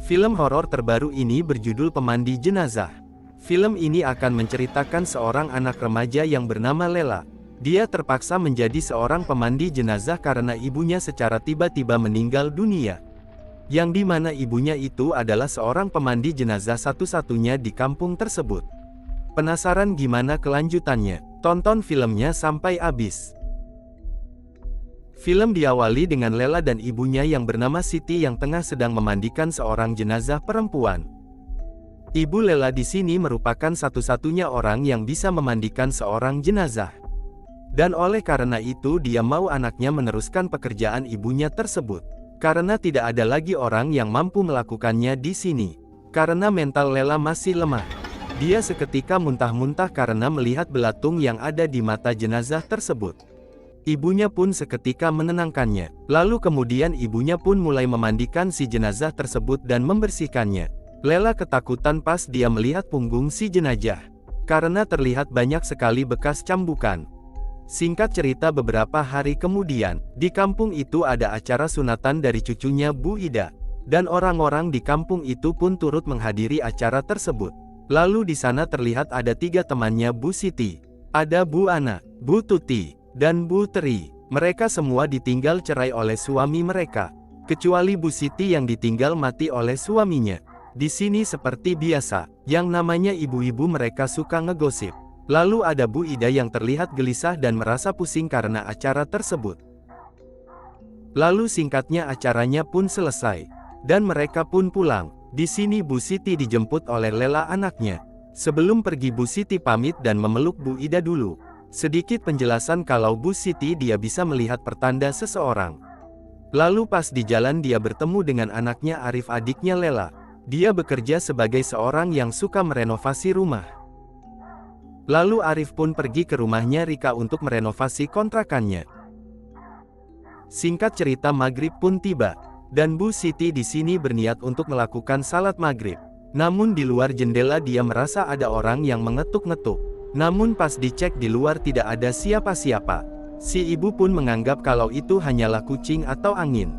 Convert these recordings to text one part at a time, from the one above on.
Film horor terbaru ini berjudul Pemandi Jenazah. Film ini akan menceritakan seorang anak remaja yang bernama Lela. Dia terpaksa menjadi seorang pemandi jenazah karena ibunya secara tiba-tiba meninggal dunia. Yang dimana ibunya itu adalah seorang pemandi jenazah satu-satunya di kampung tersebut. Penasaran gimana kelanjutannya? Tonton filmnya sampai habis. Film diawali dengan Lela dan ibunya yang bernama Siti yang tengah sedang memandikan seorang jenazah perempuan. Ibu Lela di sini merupakan satu-satunya orang yang bisa memandikan seorang jenazah. Dan oleh karena itu dia mau anaknya meneruskan pekerjaan ibunya tersebut. Karena tidak ada lagi orang yang mampu melakukannya di sini. Karena mental Lela masih lemah. Dia seketika muntah-muntah karena melihat belatung yang ada di mata jenazah tersebut. Ibunya pun seketika menenangkannya. Lalu kemudian ibunya pun mulai memandikan si jenazah tersebut dan membersihkannya. Lela ketakutan pas dia melihat punggung si jenazah. Karena terlihat banyak sekali bekas cambukan. Singkat cerita beberapa hari kemudian, di kampung itu ada acara sunatan dari cucunya Bu Ida. Dan orang-orang di kampung itu pun turut menghadiri acara tersebut. Lalu di sana terlihat ada 3 temannya Bu Siti. Ada Bu Ana, Bu Tuti, dan Bu Teri. Mereka semua ditinggal cerai oleh suami mereka. Kecuali Bu Siti yang ditinggal mati oleh suaminya. Di sini seperti biasa, yang namanya ibu-ibu mereka suka ngegosip. Lalu ada Bu Ida yang terlihat gelisah dan merasa pusing karena acara tersebut. Lalu singkatnya acaranya pun selesai. Dan mereka pun pulang. Di sini Bu Siti dijemput oleh Lela anaknya. Sebelum pergi Bu Siti pamit dan memeluk Bu Ida dulu. Sedikit penjelasan kalau Bu Siti dia bisa melihat pertanda seseorang. Lalu pas di jalan dia bertemu dengan anaknya Arif adiknya Lela. Dia bekerja sebagai seorang yang suka merenovasi rumah. Lalu Arif pun pergi ke rumahnya Rika untuk merenovasi kontrakannya. Singkat cerita maghrib pun tiba. Dan Bu Siti di sini berniat untuk melakukan salat maghrib. Namun di luar jendela dia merasa ada orang yang mengetuk-ngetuk. Namun pas dicek di luar tidak ada siapa-siapa. Si ibu pun menganggap kalau itu hanyalah kucing atau angin.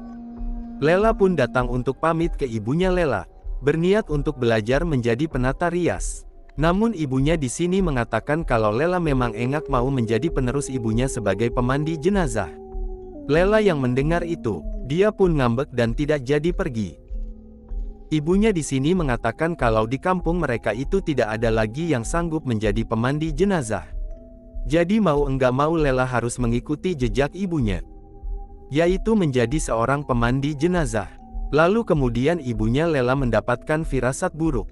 Lela pun datang untuk pamit ke ibunya Lela. Berniat untuk belajar menjadi penata rias. Namun ibunya di sini mengatakan kalau Lela memang engak mau menjadi penerus ibunya sebagai pemandi jenazah. Lela yang mendengar itu, dia pun ngambek dan tidak jadi pergi. Ibunya di sini mengatakan kalau di kampung mereka itu tidak ada lagi yang sanggup menjadi pemandi jenazah. Jadi mau enggak mau Lela harus mengikuti jejak ibunya, yaitu menjadi seorang pemandi jenazah. Lalu kemudian ibunya Lela mendapatkan firasat buruk.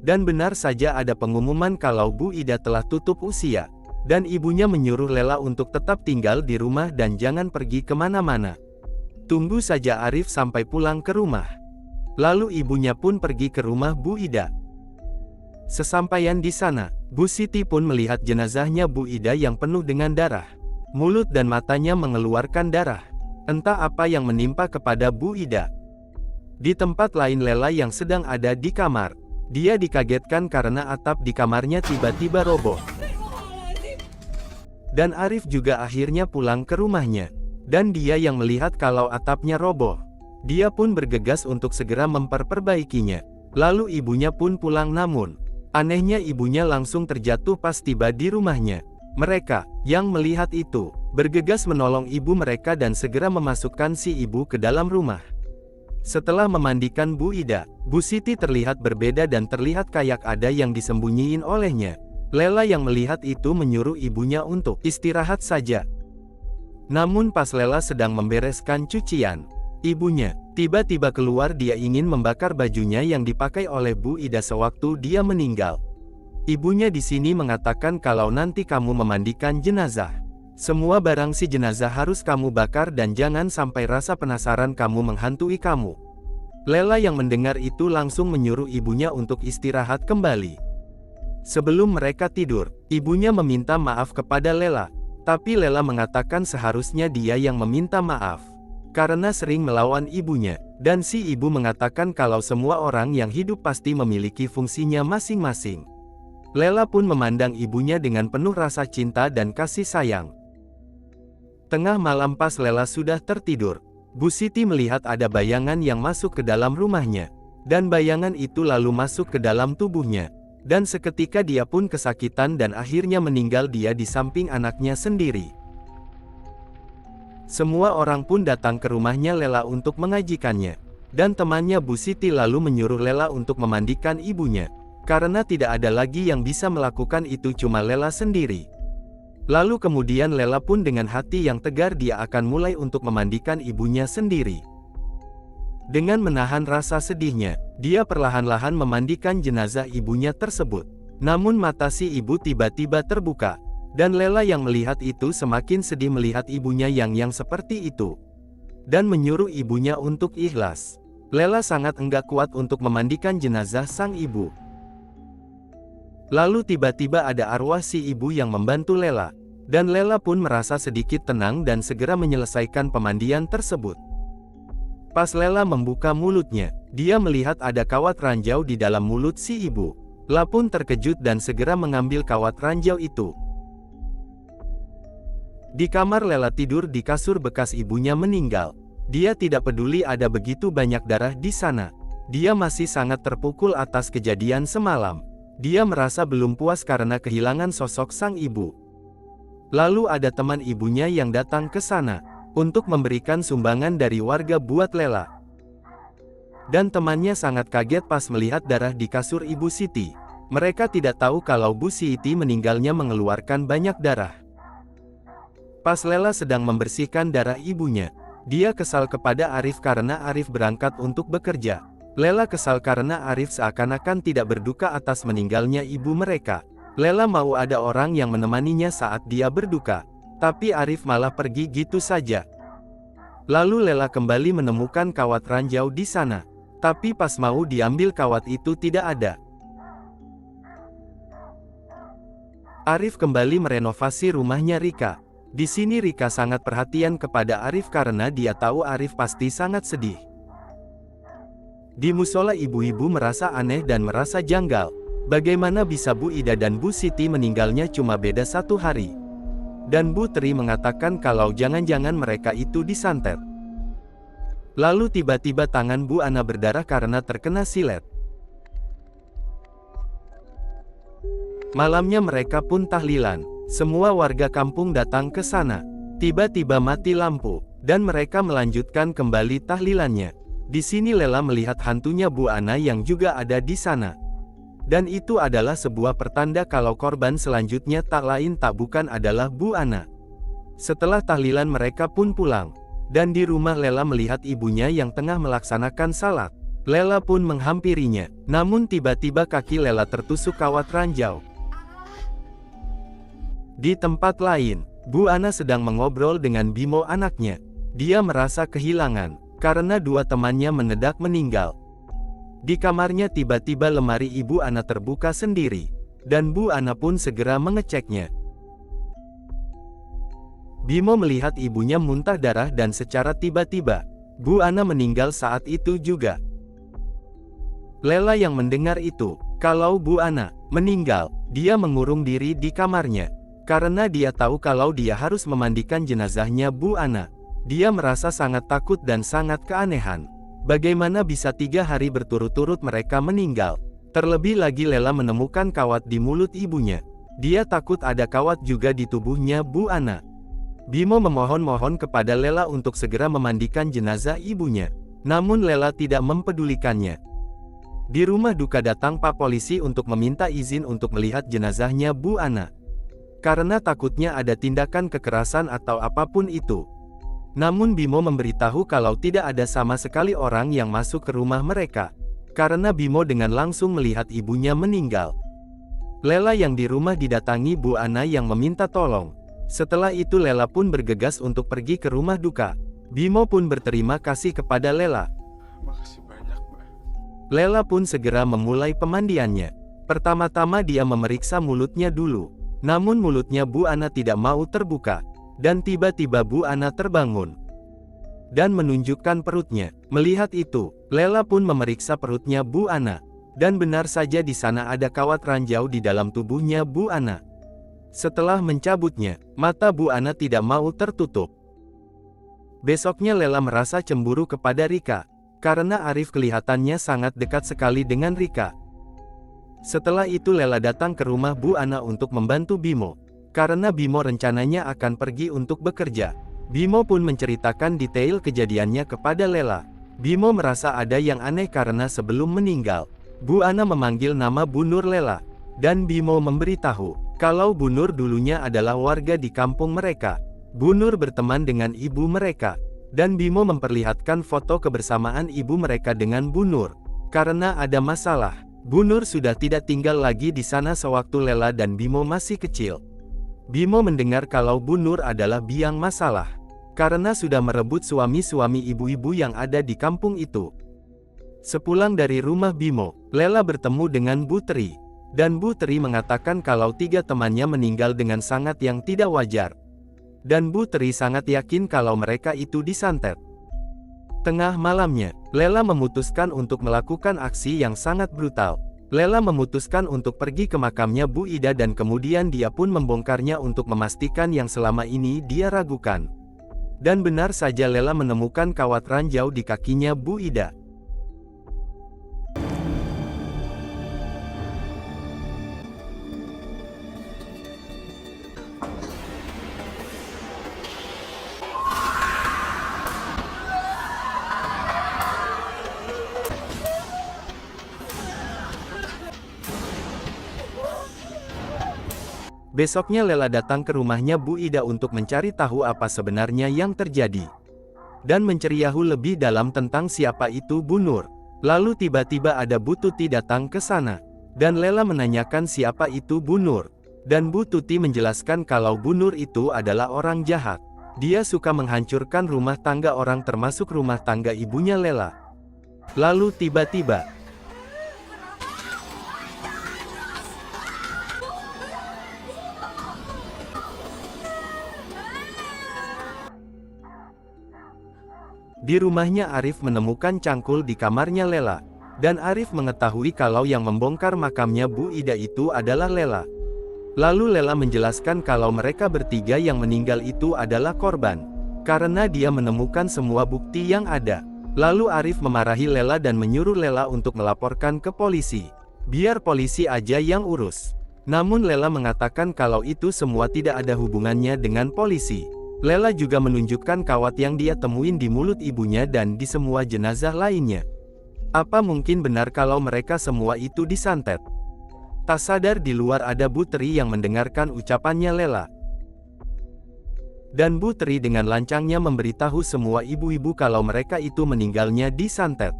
Dan benar saja ada pengumuman kalau Bu Ida telah tutup usia. Dan ibunya menyuruh Lela untuk tetap tinggal di rumah dan jangan pergi kemana-mana. Tunggu saja Arif sampai pulang ke rumah. Lalu ibunya pun pergi ke rumah Bu Ida. Sesampaian di sana, Bu Siti pun melihat jenazahnya Bu Ida yang penuh dengan darah. Mulut dan matanya mengeluarkan darah. Entah apa yang menimpa kepada Bu Ida. Di tempat lain Lela yang sedang ada di kamar. Dia dikagetkan karena atap di kamarnya tiba-tiba roboh. Dan Arif juga akhirnya pulang ke rumahnya. Dan dia yang melihat kalau atapnya roboh. Dia pun bergegas untuk segera memperbaikinya. Lalu ibunya pun pulang namun anehnya ibunya langsung terjatuh pas tiba di rumahnya. Mereka yang melihat itu bergegas menolong ibu mereka dan segera memasukkan si ibu ke dalam rumah. Setelah memandikan Bu Ida, Bu Siti terlihat berbeda dan terlihat kayak ada yang disembunyiin olehnya. Lela yang melihat itu menyuruh ibunya untuk istirahat saja. Namun pas Lela sedang membereskan cucian, ibunya tiba-tiba keluar. Dia ingin membakar bajunya yang dipakai oleh Bu Ida sewaktu dia meninggal. Ibunya di sini mengatakan kalau nanti kamu memandikan jenazah, semua barang si jenazah harus kamu bakar dan jangan sampai rasa penasaran kamu menghantui kamu. Lela yang mendengar itu langsung menyuruh ibunya untuk istirahat kembali. Sebelum mereka tidur, ibunya meminta maaf kepada Lela. Tapi Lela mengatakan seharusnya dia yang meminta maaf. Karena sering melawan ibunya. Dan si ibu mengatakan kalau semua orang yang hidup pasti memiliki fungsinya masing-masing. Lela pun memandang ibunya dengan penuh rasa cinta dan kasih sayang. Tengah malam pas Lela sudah tertidur, Bu Siti melihat ada bayangan yang masuk ke dalam rumahnya. Dan bayangan itu lalu masuk ke dalam tubuhnya. Dan seketika dia pun kesakitan dan akhirnya meninggal dia di samping anaknya sendiri. Semua orang pun datang ke rumahnya Lela untuk mengajikannya. Dan temannya Bu Siti lalu menyuruh Lela untuk memandikan ibunya. Karena tidak ada lagi yang bisa melakukan itu cuma Lela sendiri. Lalu kemudian Lela pun dengan hati yang tegar dia akan mulai untuk memandikan ibunya sendiri. Dengan menahan rasa sedihnya, dia perlahan-lahan memandikan jenazah ibunya tersebut. Namun mata si ibu tiba-tiba terbuka. Dan Lela yang melihat itu semakin sedih melihat ibunya yang seperti itu. Dan menyuruh ibunya untuk ikhlas. Lela sangat enggak kuat untuk memandikan jenazah sang ibu. Lalu tiba-tiba ada arwah si ibu yang membantu Lela. Dan Lela pun merasa sedikit tenang dan segera menyelesaikan pemandian tersebut. Pas Lela membuka mulutnya, dia melihat ada kawat ranjau di dalam mulut si ibu. Lela pun terkejut dan segera mengambil kawat ranjau itu. Di kamar Lela tidur di kasur bekas ibunya meninggal. Dia tidak peduli ada begitu banyak darah di sana. Dia masih sangat terpukul atas kejadian semalam. Dia merasa belum puas karena kehilangan sosok sang ibu. Lalu ada teman ibunya yang datang ke sana untuk memberikan sumbangan dari warga buat Lela. Dan temannya sangat kaget pas melihat darah di kasur Ibu Siti. Mereka tidak tahu kalau Bu Siti meninggalnya mengeluarkan banyak darah. Pas Lela sedang membersihkan darah ibunya, dia kesal kepada Arif karena Arif berangkat untuk bekerja. Lela kesal karena Arif seakan-akan tidak berduka atas meninggalnya ibu mereka. Lela mau ada orang yang menemaninya saat dia berduka. Tapi Arif malah pergi gitu saja. Lalu Lela kembali menemukan kawat ranjau di sana. Tapi pas mau diambil kawat itu tidak ada. Arif kembali merenovasi rumahnya Rika. Di sini Rika sangat perhatian kepada Arif karena dia tahu Arif pasti sangat sedih. Di musola ibu-ibu merasa aneh dan merasa janggal. Bagaimana bisa Bu Ida dan Bu Siti meninggalnya cuma beda 1 hari? Dan Bu Tri mengatakan kalau jangan-jangan mereka itu disantet. Lalu tiba-tiba tangan Bu Ana berdarah karena terkena silet. Malamnya mereka pun tahlilan. Semua warga kampung datang ke sana. Tiba-tiba mati lampu, dan mereka melanjutkan kembali tahlilannya. Di sini Lela melihat hantunya Bu Ana yang juga ada di sana. Dan itu adalah sebuah pertanda kalau korban selanjutnya tak lain tak bukan adalah Bu Ana. Setelah tahlilan mereka pun pulang. Dan di rumah Lela melihat ibunya yang tengah melaksanakan salat. Lela pun menghampirinya. Namun tiba-tiba kaki Lela tertusuk kawat ranjau. Di tempat lain, Bu Ana sedang mengobrol dengan Bimo anaknya. Dia merasa kehilangan, karena 2 temannya mendadak meninggal. Di kamarnya tiba-tiba lemari Ibu Ana terbuka sendiri. Dan Bu Ana pun segera mengeceknya. Bimo melihat ibunya muntah darah dan secara tiba-tiba, Bu Ana meninggal saat itu juga. Lela yang mendengar itu, kalau Bu Ana meninggal, dia mengurung diri di kamarnya. Karena dia tahu kalau dia harus memandikan jenazahnya Bu Ana. Dia merasa sangat takut dan sangat keanehan. Bagaimana bisa 3 hari berturut-turut mereka meninggal? Terlebih lagi Lela menemukan kawat di mulut ibunya. Dia takut ada kawat juga di tubuhnya Bu Ana. Bimo memohon-mohon kepada Lela untuk segera memandikan jenazah ibunya. Namun Lela tidak mempedulikannya. Di rumah duka datang Pak Polisi untuk meminta izin untuk melihat jenazahnya Bu Ana. Karena takutnya ada tindakan kekerasan atau apapun itu. Namun Bimo memberitahu kalau tidak ada sama sekali orang yang masuk ke rumah mereka. Karena Bimo dengan langsung melihat ibunya meninggal. Lela yang di rumah didatangi Bu Ana yang meminta tolong. Setelah itu Lela pun bergegas untuk pergi ke rumah duka. Bimo pun berterima kasih kepada Lela. Makasih banyak, Mbak. Lela pun segera memulai pemandiannya. Pertama-tama dia memeriksa mulutnya dulu. Namun mulutnya Bu Ana tidak mau terbuka. Dan tiba-tiba Bu Ana terbangun. Dan menunjukkan perutnya. Melihat itu, Lela pun memeriksa perutnya Bu Ana. Dan benar saja di sana ada kawat ranjau di dalam tubuhnya Bu Ana. Setelah mencabutnya, mata Bu Ana tidak mau tertutup. Besoknya Lela merasa cemburu kepada Rika, karena Arif kelihatannya sangat dekat sekali dengan Rika. Setelah itu Lela datang ke rumah Bu Ana untuk membantu Bimo, karena Bimo rencananya akan pergi untuk bekerja. Bimo pun menceritakan detail kejadiannya kepada Lela. Bimo merasa ada yang aneh karena sebelum meninggal, Bu Ana memanggil nama Bu Nur Lela, dan Bimo memberitahu kalau Bu Nur dulunya adalah warga di kampung mereka. Bu Nur berteman dengan ibu mereka, dan Bimo memperlihatkan foto kebersamaan ibu mereka dengan Bu Nur. Karena ada masalah, Bu Nur sudah tidak tinggal lagi di sana sewaktu Lela dan Bimo masih kecil. Bimo mendengar kalau Bu Nur adalah biang masalah, karena sudah merebut suami-suami ibu-ibu yang ada di kampung itu. Sepulang dari rumah Bimo, Lela bertemu dengan Bu Tri, dan Bu Tri mengatakan kalau 3 temannya meninggal dengan sangat yang tidak wajar. Dan Bu Tri sangat yakin kalau mereka itu disantet. Tengah malamnya, Lela memutuskan untuk melakukan aksi yang sangat brutal. Lela memutuskan untuk pergi ke makamnya Bu Ida dan kemudian dia pun membongkarnya untuk memastikan yang selama ini dia ragukan. Dan benar saja Lela menemukan kawat ranjau di kakinya Bu Ida. Besoknya Lela datang ke rumahnya Bu Ida untuk mencari tahu apa sebenarnya yang terjadi. Dan menceriahu lebih dalam tentang siapa itu Bu Nur. Lalu tiba-tiba ada Bu Tuti datang ke sana. Dan Lela menanyakan siapa itu Bu Nur. Dan Bu Tuti menjelaskan kalau Bu Nur itu adalah orang jahat. Dia suka menghancurkan rumah tangga orang termasuk rumah tangga ibunya Lela. Lalu tiba-tiba, di rumahnya Arif menemukan cangkul di kamarnya Lela, dan Arif mengetahui kalau yang membongkar makamnya Bu Ida itu adalah Lela. Lalu Lela menjelaskan kalau mereka bertiga yang meninggal itu adalah korban, karena dia menemukan semua bukti yang ada. Lalu Arif memarahi Lela dan menyuruh Lela untuk melaporkan ke polisi. Biar polisi aja yang urus. Namun Lela mengatakan kalau itu semua tidak ada hubungannya dengan polisi. Lela juga menunjukkan kawat yang dia temuin di mulut ibunya dan di semua jenazah lainnya. Apa mungkin benar kalau mereka semua itu disantet? Tak sadar di luar ada Bu Tri yang mendengarkan ucapannya Lela. Dan Bu Tri dengan lancangnya memberitahu semua ibu-ibu kalau mereka itu meninggalnya disantet.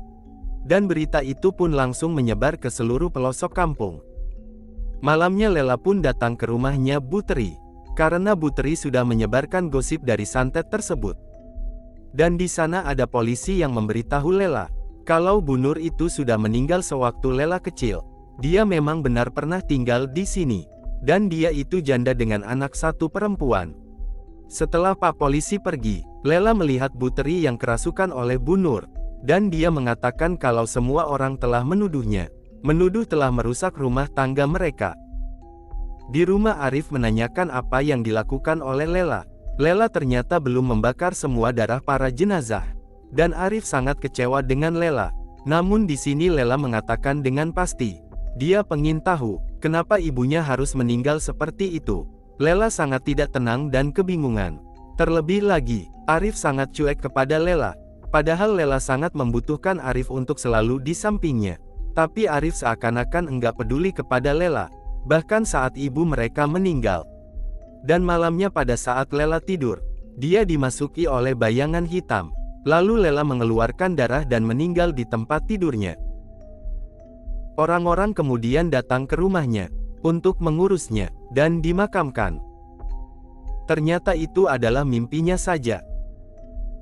Dan berita itu pun langsung menyebar ke seluruh pelosok kampung. Malamnya Lela pun datang ke rumahnya Bu Tri. Karena Bu Tri sudah menyebarkan gosip dari santet tersebut. Dan di sana ada polisi yang memberitahu Lela, kalau Bu Nur itu sudah meninggal sewaktu Lela kecil. Dia memang benar pernah tinggal di sini. Dan dia itu janda dengan anak 1 perempuan. Setelah Pak Polisi pergi, Lela melihat Bu Tri yang kerasukan oleh Bu Nur. Dan dia mengatakan kalau semua orang telah menuduhnya. Menuduh telah merusak rumah tangga mereka. Di rumah Arif menanyakan apa yang dilakukan oleh Lela. Lela ternyata belum membakar semua darah para jenazah. Dan Arif sangat kecewa dengan Lela. Namun di sini Lela mengatakan dengan pasti, dia pengin tahu, kenapa ibunya harus meninggal seperti itu. Lela sangat tidak tenang dan kebingungan. Terlebih lagi, Arif sangat cuek kepada Lela. Padahal Lela sangat membutuhkan Arif untuk selalu di sampingnya. Tapi Arif seakan-akan enggak peduli kepada Lela. Bahkan saat ibu mereka meninggal. Dan malamnya pada saat Lela tidur, dia dimasuki oleh bayangan hitam. Lalu Lela mengeluarkan darah dan meninggal di tempat tidurnya. Orang-orang kemudian datang ke rumahnya, untuk mengurusnya, dan dimakamkan. Ternyata itu adalah mimpinya saja.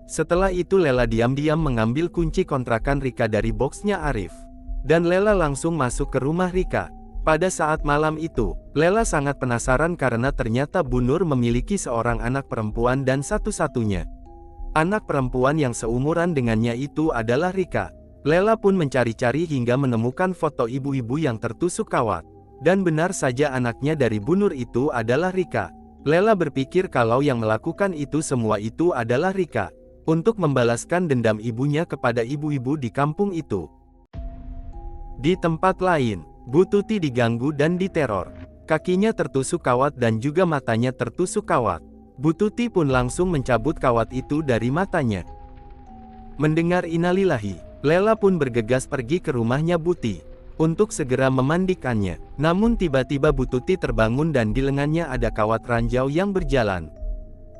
Setelah itu Lela diam-diam mengambil kunci kontrakan Rika dari boxnya Arif. Dan Lela langsung masuk ke rumah Rika. Pada saat malam itu, Lela sangat penasaran karena ternyata Bu Nur memiliki seorang anak perempuan dan satu-satunya anak perempuan yang seumuran dengannya itu adalah Rika. Lela pun mencari-cari hingga menemukan foto ibu-ibu yang tertusuk kawat. Dan benar saja anaknya dari Bu Nur itu adalah Rika. Lela berpikir kalau yang melakukan itu semua itu adalah Rika. untuk membalaskan dendam ibunya kepada ibu-ibu di kampung itu. Di tempat lain, Bu Tuti diganggu dan diteror. Kakinya tertusuk kawat dan juga matanya tertusuk kawat. Bu Tuti pun langsung mencabut kawat itu dari matanya. Mendengar innalillahi, Lela pun bergegas pergi ke rumahnya Buti untuk segera memandikannya. Namun tiba-tiba Bu Tuti terbangun dan di lengannya ada kawat ranjau yang berjalan.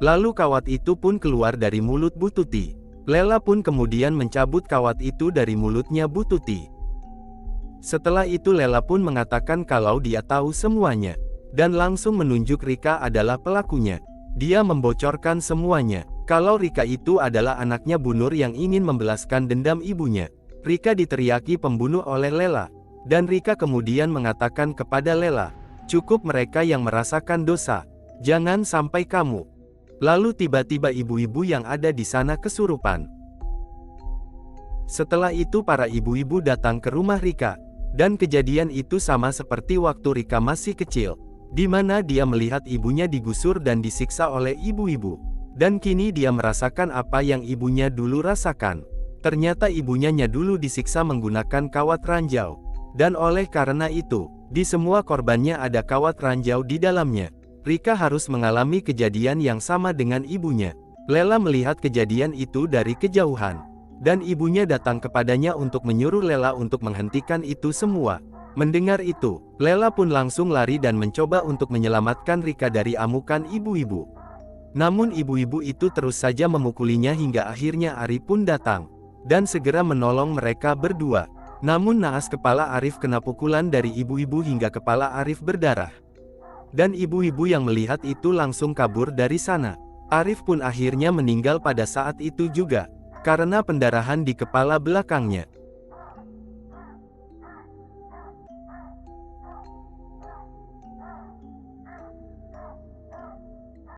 Lalu kawat itu pun keluar dari mulut Bu Tuti. Lela pun kemudian mencabut kawat itu dari mulutnya Bu Tuti. Setelah itu Lela pun mengatakan kalau dia tahu semuanya, dan langsung menunjuk Rika adalah pelakunya. Dia membocorkan semuanya, kalau Rika itu adalah anaknya Bu Nur yang ingin membalaskan dendam ibunya. Rika diteriaki pembunuh oleh Lela, dan Rika kemudian mengatakan kepada Lela, cukup mereka yang merasakan dosa, jangan sampai kamu. Lalu tiba-tiba ibu-ibu yang ada di sana kesurupan. Setelah itu para ibu-ibu datang ke rumah Rika, dan kejadian itu sama seperti waktu Rika masih kecil, di mana dia melihat ibunya digusur dan disiksa oleh ibu-ibu. Dan kini dia merasakan apa yang ibunya dulu rasakan. Ternyata ibunya dulu disiksa menggunakan kawat ranjau. Dan oleh karena itu, di semua korbannya ada kawat ranjau di dalamnya. Rika harus mengalami kejadian yang sama dengan ibunya. Lela melihat kejadian itu dari kejauhan. Dan ibunya datang kepadanya untuk menyuruh Lela untuk menghentikan itu semua. Mendengar itu, Lela pun langsung lari dan mencoba untuk menyelamatkan Rika dari amukan ibu-ibu. Namun ibu-ibu itu terus saja memukulinya hingga akhirnya Arif pun datang, dan segera menolong mereka berdua. Namun naas kepala Arif kena pukulan dari ibu-ibu hingga kepala Arif berdarah. Dan ibu-ibu yang melihat itu langsung kabur dari sana. Arif pun akhirnya meninggal pada saat itu juga, karena pendarahan di kepala belakangnya.